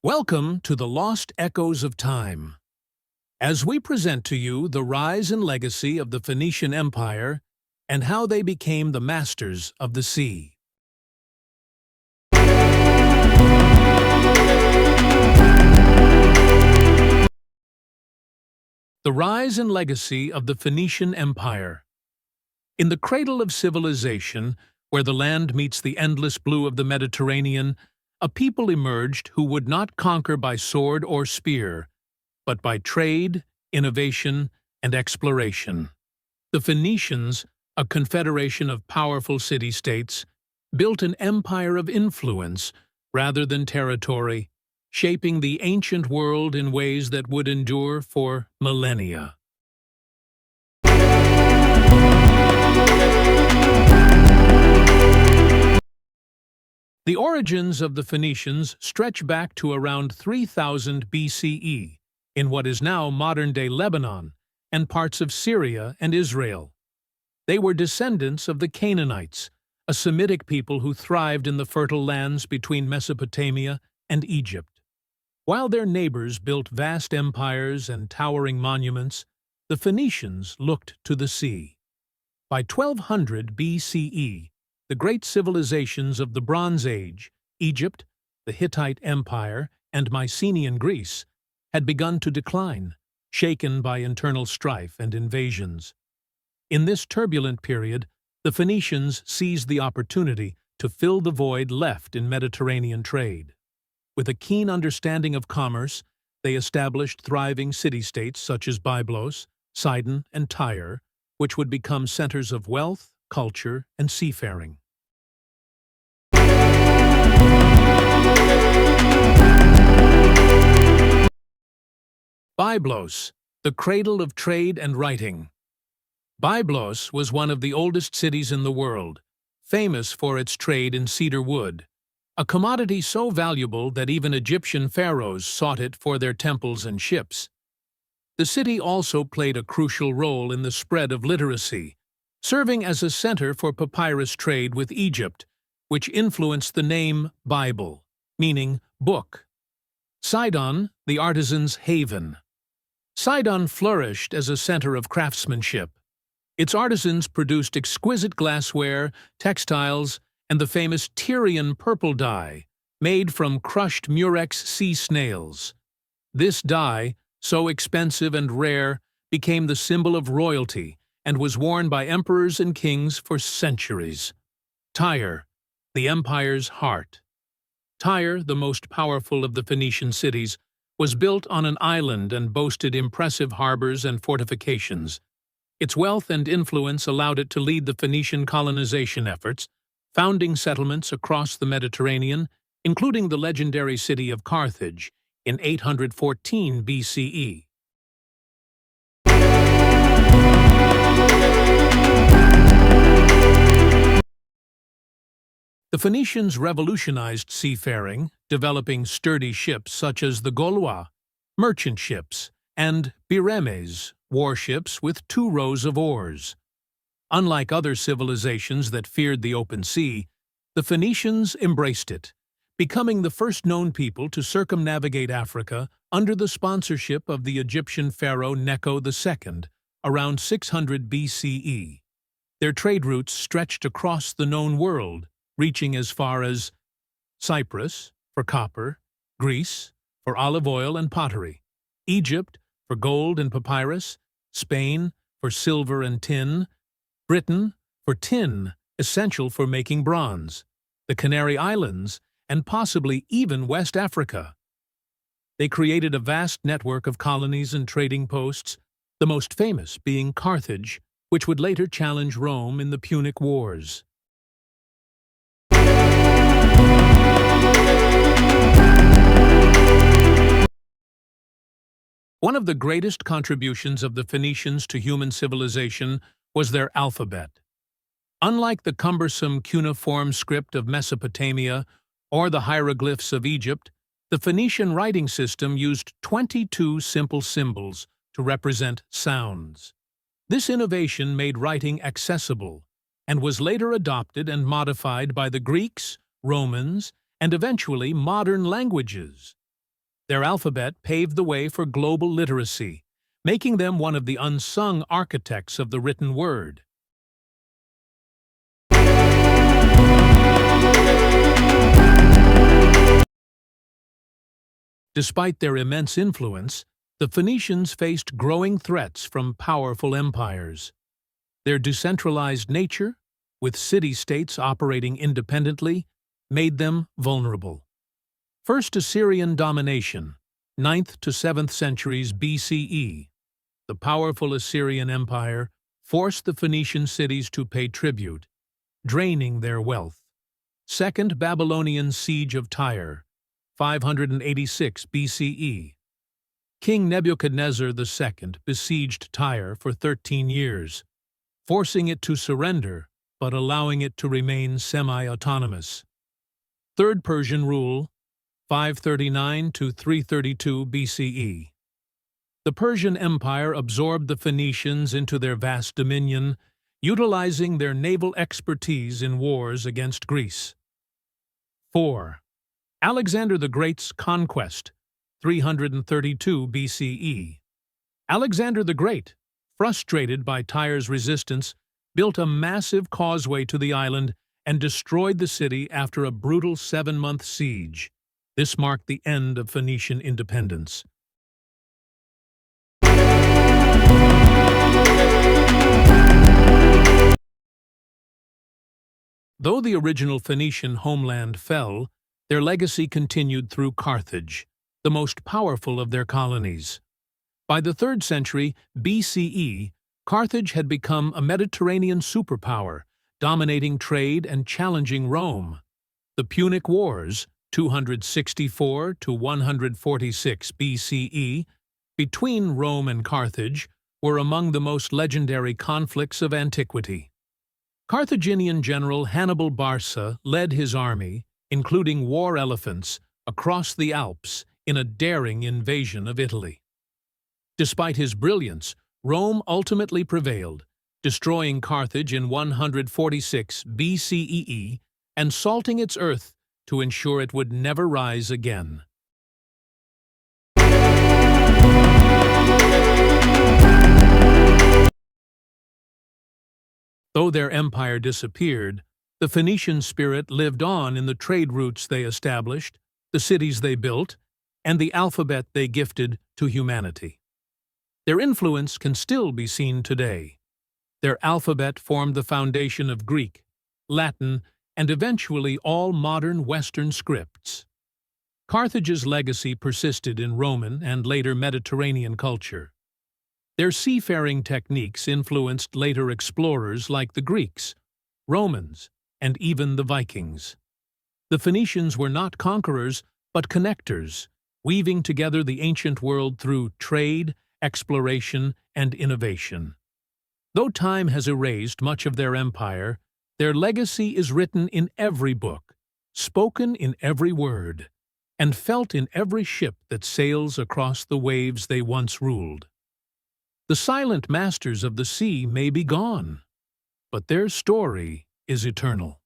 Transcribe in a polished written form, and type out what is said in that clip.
Welcome to the Lost Echoes of Time. As we present to you the rise and legacy of the Phoenician Empire and how they became the masters of the sea. The rise and legacy of the Phoenician Empire. In the cradle of civilization, where the land meets the endless blue of the Mediterranean, a people emerged who would not conquer by sword or spear, but by trade, innovation, and exploration. The Phoenicians, a confederation of powerful city-states, built an empire of influence rather than territory, shaping the ancient world in ways that would endure for millennia. The origins of the Phoenicians stretch back to around 3000 BCE, in what is now modern-day Lebanon and parts of Syria and Israel. They were descendants of the Canaanites, a Semitic people who thrived in the fertile lands between Mesopotamia and Egypt. While their neighbors built vast empires and towering monuments, the Phoenicians looked to the sea. By 1200 BCE, the great civilizations of the Bronze Age, Egypt, the Hittite Empire, and Mycenaean Greece, had begun to decline, shaken by internal strife and invasions. In this turbulent period, the Phoenicians seized the opportunity to fill the void left in Mediterranean trade. With a keen understanding of commerce, they established thriving city-states such as Byblos, Sidon, and Tyre, which would become centers of wealth, culture, and seafaring. Byblos, the cradle of trade and writing. Byblos was one of the oldest cities in the world, famous for its trade in cedar wood, a commodity so valuable that even Egyptian pharaohs sought it for their temples and ships. The city also played a crucial role in the spread of literacy, serving as a center for papyrus trade with Egypt, which influenced the name Bible, meaning book. Sidon, the artisan's haven. Sidon flourished as a center of craftsmanship. Its artisans produced exquisite glassware, textiles, and the famous Tyrian purple dye, made from crushed murex sea snails. This dye, so expensive and rare, became the symbol of royalty and was worn by emperors and kings for centuries. Tyre, the empire's heart. Tyre, the most powerful of the Phoenician cities, was built on an island and boasted impressive harbors and fortifications. Its wealth and influence allowed it to lead the Phoenician colonization efforts, founding settlements across the Mediterranean, including the legendary city of Carthage in 814 BCE. The Phoenicians revolutionized seafaring, developing sturdy ships such as the Gaulois, merchant ships, and biremes, warships with 2 rows of oars. Unlike other civilizations that feared the open sea, the Phoenicians embraced it, becoming the first known people to circumnavigate Africa under the sponsorship of the Egyptian pharaoh Necho II around 600 BCE. Their trade routes stretched across the known world, reaching as far as Cyprus for copper, Greece for olive oil and pottery, Egypt for gold and papyrus, Spain for silver and tin, Britain for tin, essential for making bronze, the Canary Islands, and possibly even West Africa. They created a vast network of colonies and trading posts, the most famous being Carthage, which would later challenge Rome in the Punic Wars. One of the greatest contributions of the Phoenicians to human civilization was their alphabet. Unlike the cumbersome cuneiform script of Mesopotamia or the hieroglyphs of Egypt, the Phoenician writing system used 22 simple symbols to represent sounds. This innovation made writing accessible and was later adopted and modified by the Greeks, Romans, and eventually modern languages. Their alphabet paved the way for global literacy, making them one of the unsung architects of the written word. Despite their immense influence, the Phoenicians faced growing threats from powerful empires. Their decentralized nature, with city-states operating independently, made them vulnerable. First Assyrian domination, 9th to 7th centuries BCE. The powerful Assyrian Empire forced the Phoenician cities to pay tribute, draining their wealth. Second Babylonian siege of Tyre, 586 BCE. King Nebuchadnezzar II besieged Tyre for 13 years, forcing it to surrender but allowing it to remain semi-autonomous. Third Persian rule, 539 to 332 BCE. The Persian Empire absorbed the Phoenicians into their vast dominion, utilizing their naval expertise in wars against Greece. 4. Alexander the Great's conquest, 332 BCE. Alexander the Great, frustrated by Tyre's resistance, built a massive causeway to the island and destroyed the city after a brutal 7-month siege. This marked the end of Phoenician independence. Though the original Phoenician homeland fell, their legacy continued through Carthage, the most powerful of their colonies. By the 3rd century BCE, Carthage had become a Mediterranean superpower, dominating trade and challenging Rome. The Punic Wars, 264 to 146 BCE, between Rome and Carthage, were among the most legendary conflicts of antiquity. Carthaginian general Hannibal Barca led his army, including war elephants, across the Alps in a daring invasion of Italy. Despite his brilliance, Rome ultimately prevailed, destroying Carthage in 146 BCE and salting its earth to ensure it would never rise again. Though their empire disappeared, the Phoenician spirit lived on in the trade routes they established, the cities they built, and the alphabet they gifted to humanity. Their influence can still be seen today. Their alphabet formed the foundation of Greek, Latin, and eventually all modern Western scripts. Carthage's legacy persisted in Roman and later Mediterranean culture. Their seafaring techniques influenced later explorers like the Greeks, Romans, and even the Vikings. The Phoenicians were not conquerors, but connectors, weaving together the ancient world through trade, exploration, and innovation. Though time has erased much of their empire, their legacy is written in every book, spoken in every word, and felt in every ship that sails across the waves they once ruled. The silent masters of the sea may be gone, but their story is eternal.